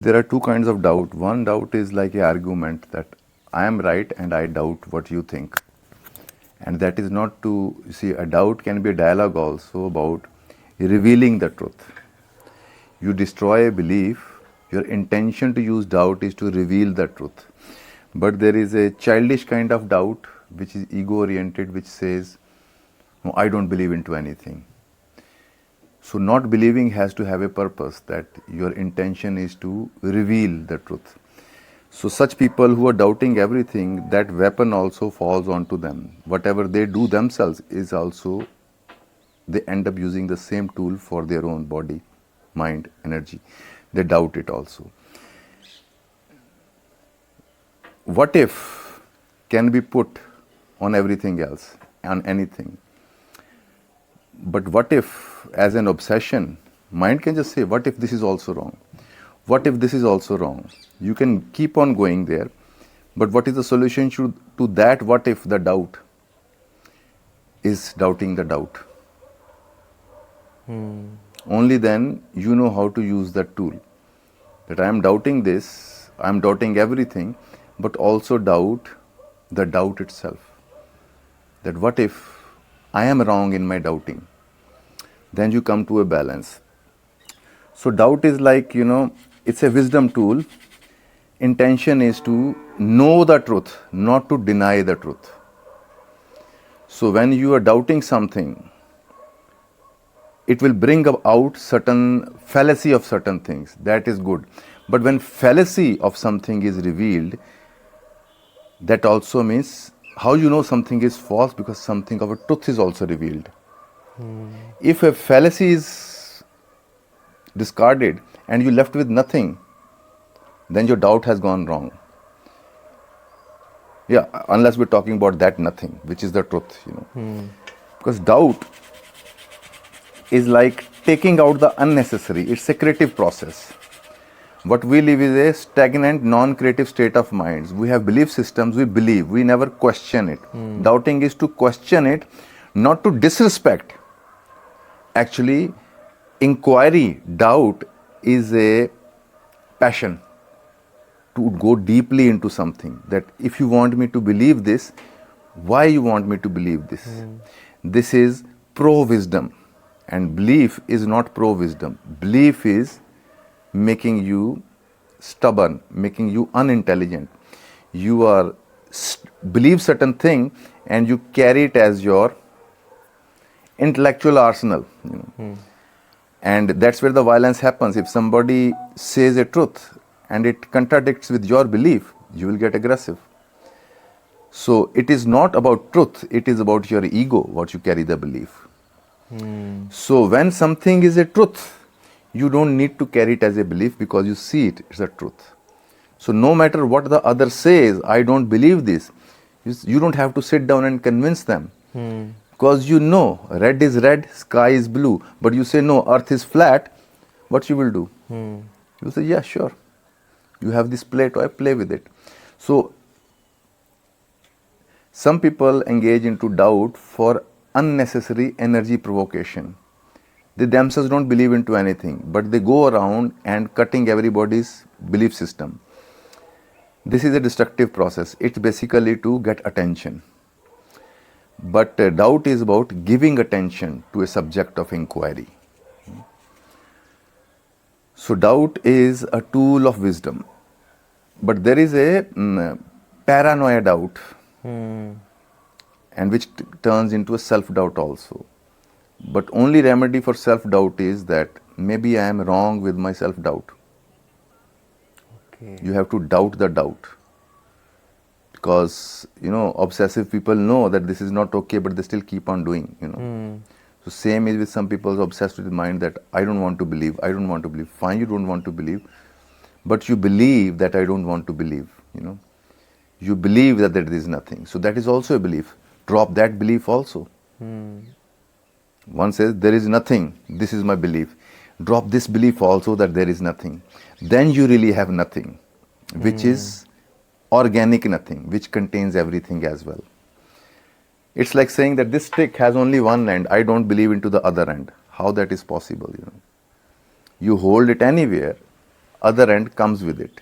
There are two kinds of doubt. One doubt is like an argument that I am right and I doubt what you think. And that is not to, you see, a doubt can be a dialogue also about revealing the truth. You destroy a belief, your intention to use doubt is to reveal the truth. But there is a childish kind of doubt which is ego oriented, which says, no, I don't believe into anything. So not believing has to have a purpose, that your intention is to reveal the truth. So such people who are doubting everything, that weapon also falls onto them. Whatever they do themselves is also, they end up using the same tool for their own body, mind, energy. They doubt it also. What if can be put on everything else, on anything. But what if, as an obsession, mind can just say, what if this is also wrong? What if this is also wrong? You can keep on going there, but what is the solution to that? What if the doubt is doubting the doubt? Only then you know how to use that tool. That I am doubting this, I am doubting everything, but also doubt the doubt itself. That what if I am wrong in my doubting? Then you come to a balance. So doubt is like, it's a wisdom tool. Intention is to know the truth, not to deny the truth. So when you are doubting something, it will bring out certain fallacy of certain things. That is good. But when fallacy of something is revealed, that also means how you know something is false, because something of a truth is also revealed. If a fallacy is discarded and you left with nothing, then your doubt has gone wrong. Yeah, unless we're talking about that nothing, which is the truth, Because doubt is like taking out the unnecessary. It's a creative process. What we live is a stagnant, non-creative state of minds. We have belief systems, we believe, we never question it. Doubting is to question it, not to disrespect. Actually, inquiry, doubt is a passion to go deeply into something. That if you want me to believe this, why you want me to believe this? This is pro-wisdom. And belief is not pro-wisdom. Belief is making you stubborn, making you unintelligent. You are believe certain thing and you carry it as your intellectual arsenal. And that's where the violence happens. If somebody says a truth and it contradicts with your belief, you will get aggressive. So it is not about truth, it is about your ego, what you carry the belief. So when something is a truth, you don't need to carry it as a belief, because you see it, it's a truth. So no matter what the other says, I don't believe this, you don't have to sit down and convince them. Because you know, red is red, sky is blue, but you say no, earth is flat, what you will do? You say, yeah, sure. You have this play toy, play with it. So some people engage into doubt for unnecessary energy provocation. They themselves don't believe into anything, but they go around and cutting everybody's belief system. This is a destructive process. It's basically to get attention. But doubt is about giving attention to a subject of inquiry. So doubt is a tool of wisdom. But there is a paranoia doubt, and which turns into a self-doubt also. But only remedy for self-doubt is that maybe I am wrong with my self-doubt. Okay. You have to doubt the doubt. Because, obsessive people know that this is not okay, but they still keep on doing, So same is with some people who are obsessed with the mind that I don't want to believe, I don't want to believe. Fine, you don't want to believe, but you believe that I don't want to believe, You believe that there is nothing. So that is also a belief. Drop that belief also. One says, there is nothing, this is my belief. Drop this belief also that there is nothing. Then you really have nothing, which is organic nothing, which contains everything as well. It's like saying that this stick has only one end, I don't believe into the other end. How that is possible, You hold it anywhere. other end comes with it.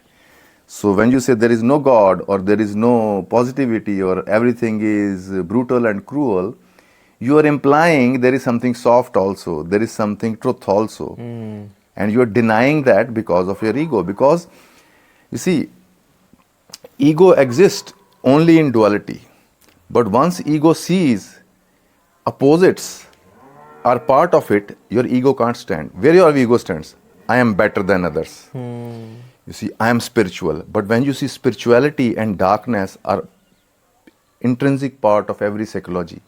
So when you say there is no God or there is no positivity or everything is brutal and cruel, you are implying there is something soft also, there is something truth also. And you are denying that because of your ego. Because you see, ego exists only in duality. But once ego sees opposites are part of it, your ego can't stand. Where your ego stands? I am better than others. You see, I am spiritual. But when you see spirituality and darkness are intrinsic part of every psychology,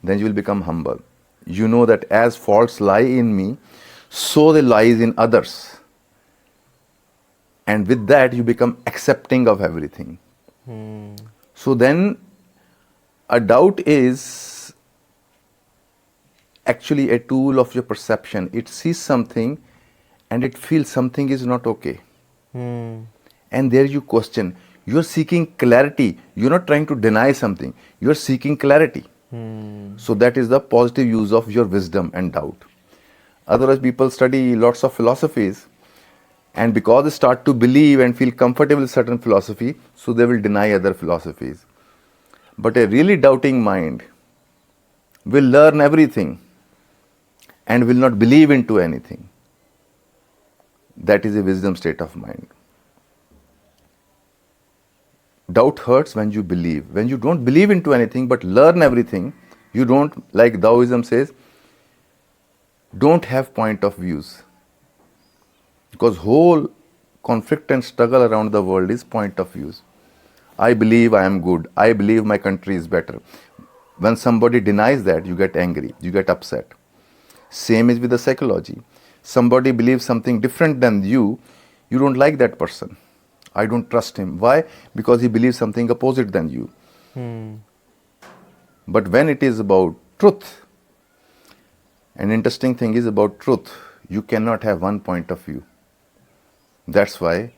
then you will become humble. You know that as faults lie in me, so they lies in others. And with that, you become accepting of everything. So then, a doubt is actually a tool of your perception. It sees something and it feels something is not okay. And there you question. You're seeking clarity. You're not trying to deny something. You're seeking clarity. So that is the positive use of your wisdom and doubt. Otherwise, people study lots of philosophies, and because they start to believe and feel comfortable with certain philosophy, so they will deny other philosophies. But a really doubting mind will learn everything and will not believe into anything. That is a wisdom state of mind. Doubt hurts when you believe. When you don't believe into anything but learn everything, you don't, like Taoism says, don't have point of views. Because whole conflict and struggle around the world is point of views. I believe I am good. I believe my country is better. When somebody denies that, you get angry, you get upset. Same is with the psychology. Somebody believes something different than you don't like that person. I don't trust him. Why? Because he believes something opposite than you. But when it is about truth, an interesting thing is about truth, you cannot have one point of view. That's why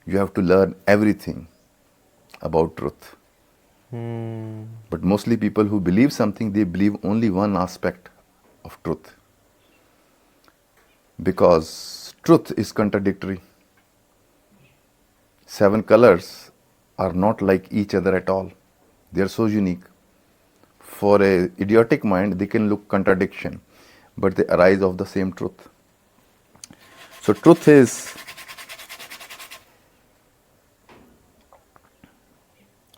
you have to learn everything about truth. But mostly people who believe something, they believe only one aspect of truth. Because truth is contradictory. 7 colors are not like each other at all. They are so unique. For an idiotic mind, they can look contradiction, but they arise of the same truth. So truth is,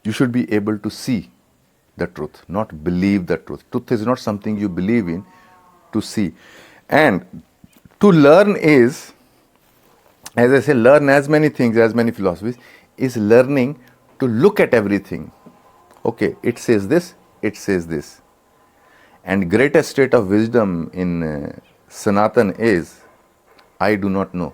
you should be able to see the truth, not believe the truth. Truth is not something you believe in, to see. And to learn is, as I say, learn as many things, as many philosophies, is learning to look at everything. Okay, it says this, it says this. And greatest state of wisdom in Sanatan is, I do not know.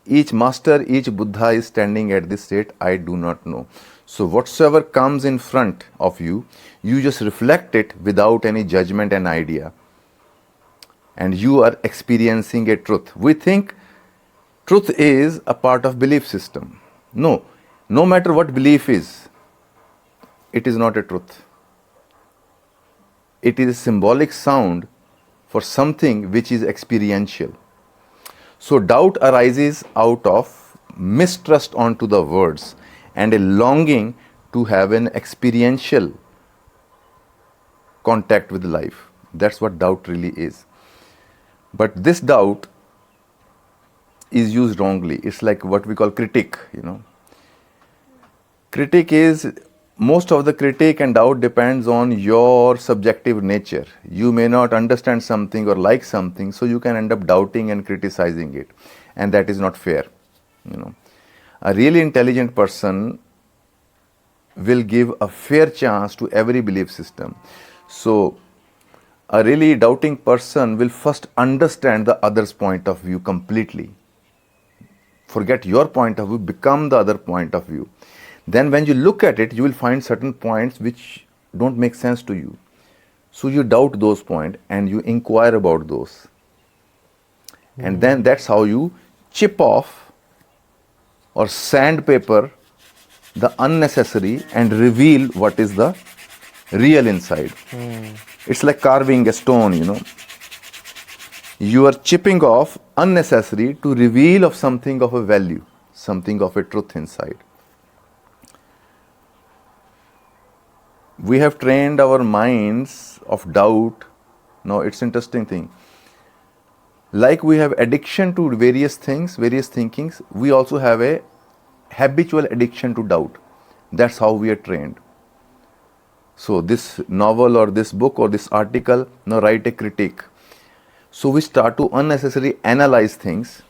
Each master, each Buddha is standing at this state, I do not know. So whatsoever comes in front of you, you just reflect it without any judgment and idea. And you are experiencing a truth. We think truth is a part of belief system. No, no matter what belief is, it is not a truth. It is a symbolic sound for something which is experiential. So doubt arises out of mistrust onto the words and a longing to have an experiential contact with life. That's what doubt really is. But this doubt is used wrongly. It's like what we call critique, Critique is, most of the critique and doubt depends on your subjective nature. You may not understand something or like something, so you can end up doubting and criticizing it. And that is not fair, A really intelligent person will give a fair chance to every belief system. So, a really doubting person will first understand the other's point of view completely. Forget your point of view, become the other point of view. Then when you look at it, you will find certain points which don't make sense to you. So you doubt those points and you inquire about those. And then that's how you chip off or sandpaper the unnecessary and reveal what is the real inside. It's like carving a stone, You are chipping off unnecessary to reveal of something of a value, something of a truth inside. We have trained our minds of doubt. Now it's interesting thing. Like we have addiction to various things, various thinkings, we also have a habitual addiction to doubt. That's how we are trained. So this novel or this book or this article, now write a critique. So we start to unnecessarily analyze things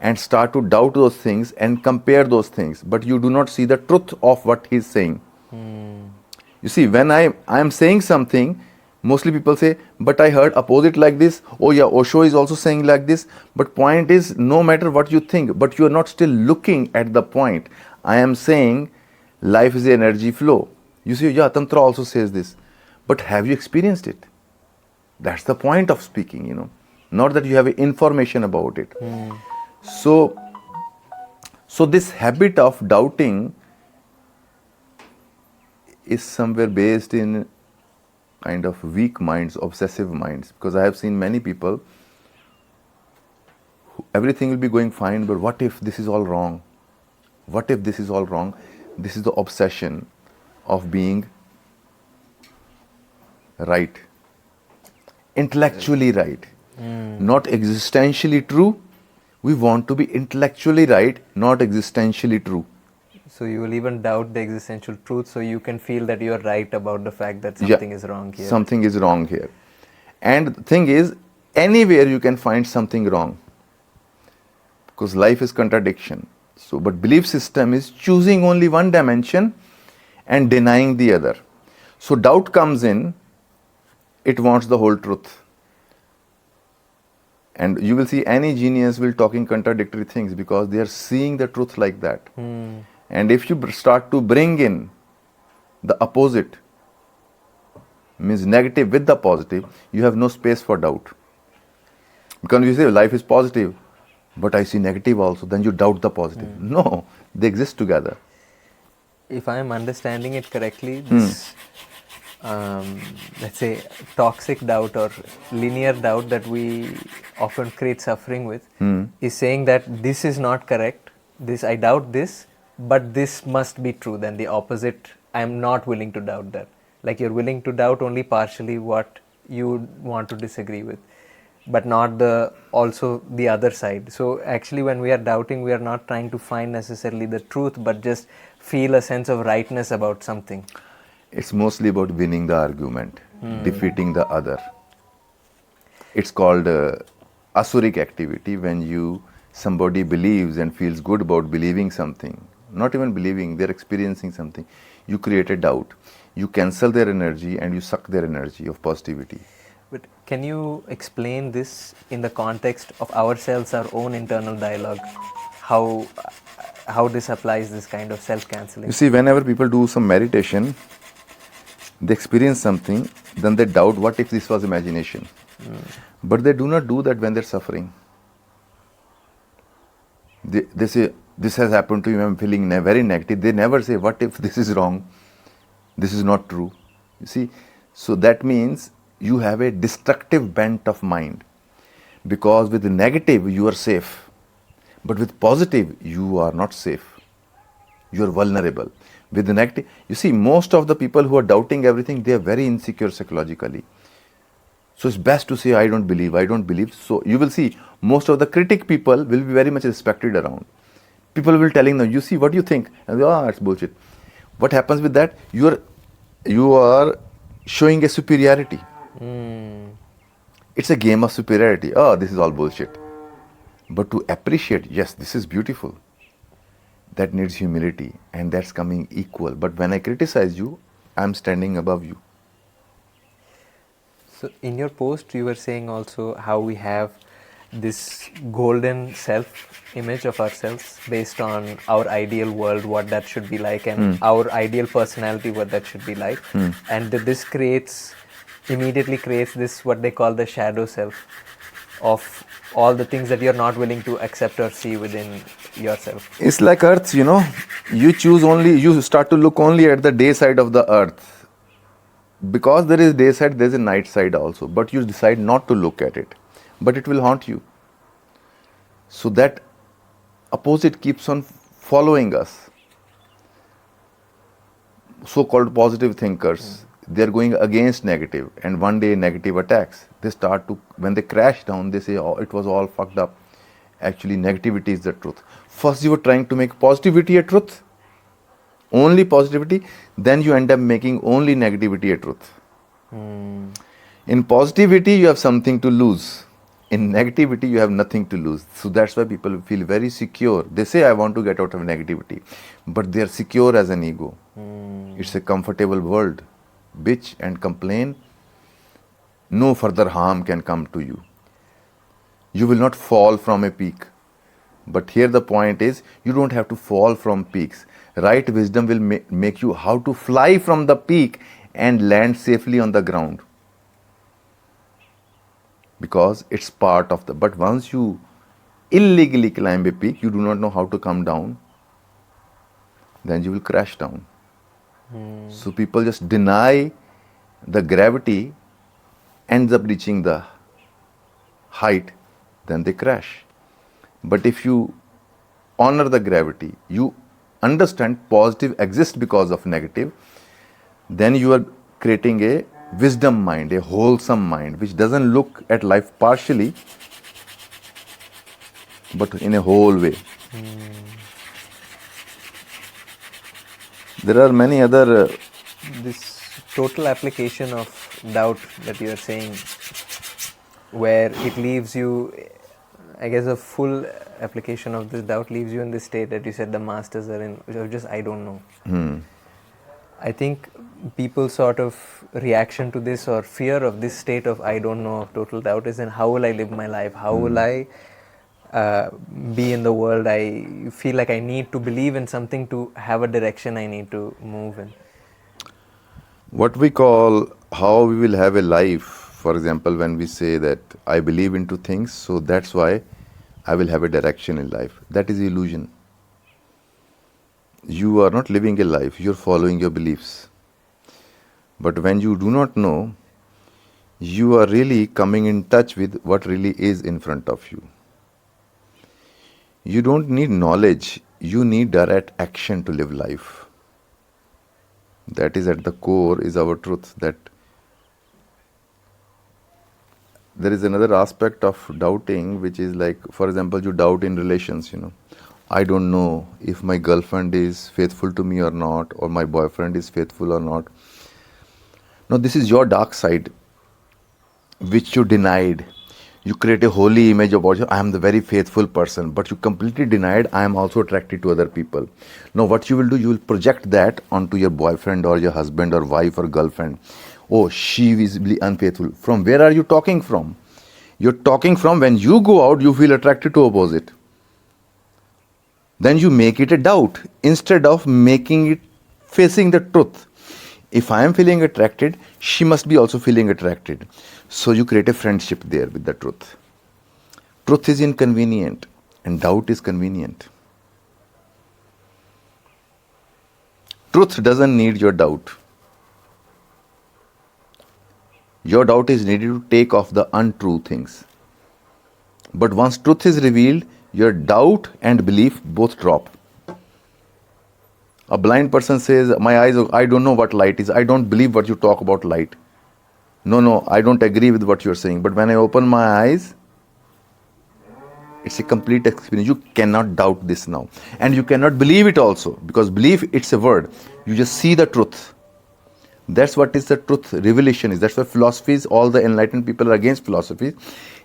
and start to doubt those things and compare those things. But you do not see the truth of what he's saying. You see, when I am saying something, mostly people say, but I heard opposite like this. Oh yeah, Osho is also saying like this. But point is, no matter what you think, but you are not still looking at the point. I am saying life is an energy flow. You see, yeah, Tantra also says this. But have you experienced it? That's the point of speaking, you know. Not that you have information about it. So this habit of doubting is somewhere based in kind of weak minds, obsessive minds. Because I have seen many people, everything will be going fine, but what if this is all wrong? What if this is all wrong? This is the obsession of being right, intellectually right, not existentially true. We want to be intellectually right, not existentially true. So you will even doubt the existential truth, so you can feel that you are right about the fact that something is wrong here. Something is wrong here. And the thing is, anywhere you can find something wrong. Because life is contradiction. So, but belief system is choosing only one dimension and denying the other. So doubt comes in, it wants the whole truth. And you will see any genius will talking contradictory things because they are seeing the truth like that. And if you start to bring in the opposite, means negative with the positive, you have no space for doubt. Because you say life is positive, but I see negative also, then you doubt the positive. No, they exist together. If I am understanding it correctly, this, let's say, toxic doubt or linear doubt that we often create suffering with is saying that this is not correct, this I doubt this, but this must be true. Then the opposite, I am not willing to doubt that. Like you're willing to doubt only partially what you want to disagree with, but not also the other side. So actually when we are doubting, we are not trying to find necessarily the truth, but just feel a sense of rightness about something. It's mostly about winning the argument, defeating the other. It's called asuric activity when somebody believes and feels good about believing something. Not even believing, they're experiencing something. You create a doubt. You cancel their energy and you suck their energy of positivity. But can you explain this in the context of ourselves, our own internal dialogue? How this applies, this kind of self-cancelling? You see, whenever people do some meditation, they experience something, then they doubt, what if this was imagination? But they do not do that when they're suffering. They say, this has happened to me, I'm feeling very negative. They never say, what if this is wrong? This is not true. You see, so that means you have a destructive bent of mind. Because with the negative, you are safe. But with positive, you are not safe. You are vulnerable. With the negative, you see, most of the people who are doubting everything, they are very insecure psychologically. So it's best to say, I don't believe. So you will see, most of the critic people will be very much respected around. People will telling them, you see, what do you think? And they, it's bullshit. What happens with that? You are showing a superiority. It's a game of superiority. Oh, this is all bullshit. But to appreciate, yes, this is beautiful. That needs humility and that's coming equal. But when I criticize you, I'm standing above you. So in your post, you were saying also how we have this golden self-image of ourselves based on our ideal world, what that should be like, and our ideal personality, what that should be like. And this immediately creates this, what they call the shadow self, of all the things that you're not willing to accept or see within yourself. It's like earth, you start to look only at the day side of the earth. Because there is day side, there's a night side also. But you decide not to look at it. But it will haunt you. So that opposite keeps on following us. So-called positive thinkers, they are going against negative, and one day negative attacks. They start to, when they crash down, they say, oh, it was all fucked up. Actually, negativity is the truth. First, you were trying to make positivity a truth, only positivity, then you end up making only negativity a truth. In positivity, you have something to lose. In negativity, you have nothing to lose. So that's why people feel very secure. They say, I want to get out of negativity, but they are secure as an ego. It's a comfortable world. Bitch and complain, no further harm can come to you. You will not fall from a peak. But here the point is, you don't have to fall from peaks. Right wisdom will make you how to fly from the peak and land safely on the ground. Because it's part of the, but once you illegally climb a peak, you do not know how to come down, then you will crash down. So people just deny the gravity, ends up reaching the height, then they crash. But if you honor the gravity, you understand positive exists because of negative, then you are creating a wisdom mind, a wholesome mind, which doesn't look at life partially, but in a whole way. There are many other... This total application of doubt that you are saying, where it leaves you, I guess a full application of this doubt leaves you in this state that you said the masters are in, which are just, I don't know. I think people's sort of reaction to this or fear of this state of I don't know, of total doubt, is then how will I live my life? How will I be in the world? I feel like I need to believe in something to have a direction I need to move in. What we call how we will have a life, for example, when we say that I believe into things, so that's why I will have a direction in life. That is illusion. You are not living a life, you are following your beliefs. But when you do not know, you are really coming in touch with what really is in front of you. You don't need knowledge, you need direct action to live life. That is at the core, is our truth. That there is another aspect of doubting, which is like, for example, you doubt in relations, I don't know if my girlfriend is faithful to me or not, or my boyfriend is faithful or not. No, this is your dark side, which you denied. You create a holy image about you. I am the very faithful person, but you completely denied I am also attracted to other people. Now what you will do, you will project that onto your boyfriend or your husband or wife or girlfriend. Oh, she is visibly unfaithful. From where are you talking from? You're talking from when you go out, you feel attracted to opposite. Then you make it a doubt instead of making it facing the truth. If I am feeling attracted, she must be also feeling attracted. So you create a friendship there with the truth. Truth is inconvenient and doubt is convenient. Truth doesn't need your doubt. Your doubt is needed to take off the untrue things. But once truth is revealed, your doubt and belief both drop. A blind person says, my eyes, I don't know what light is. I don't believe what you talk about light. No, I don't agree with what you're saying. But when I open my eyes, it's a complete experience. You cannot doubt this now. And you cannot believe it also. Because belief, it's a word. You just see the truth. That's what is the truth revelation is. That's why philosophies, all the enlightened people are against philosophy.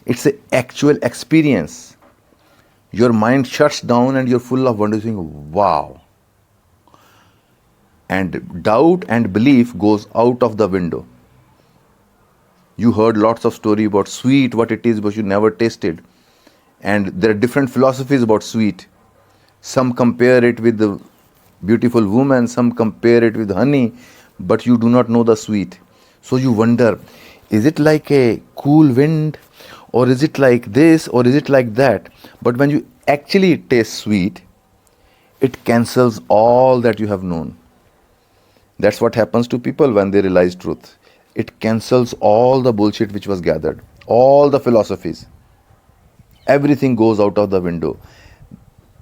It's an actual experience. Your mind shuts down and you're full of wonder, saying, wow. And doubt and belief goes out of the window. You heard lots of story about sweet, what it is, but you never tasted. And there are different philosophies about sweet. Some compare it with the beautiful woman, some compare it with honey, but you do not know the sweet. So you wonder, is it like a cool wind, or is it like this, or is it like that? But when you actually taste sweet, it cancels all that you have known. That's what happens to people when they realize truth. It cancels all the bullshit which was gathered, all the philosophies. everything goes out of the window.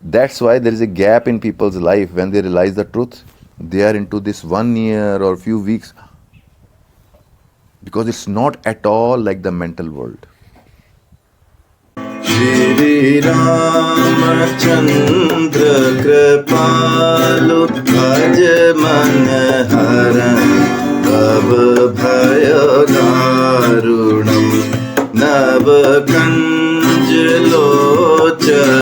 That's why there is a gap in people's life. When they realize the truth, they are into this 1 year or few weeks, because it's not at all like the mental world. Shri Ramachandra Kripalu Bhaj Man Haran Bhav Bhaya Darunam Nav Kanj Lochana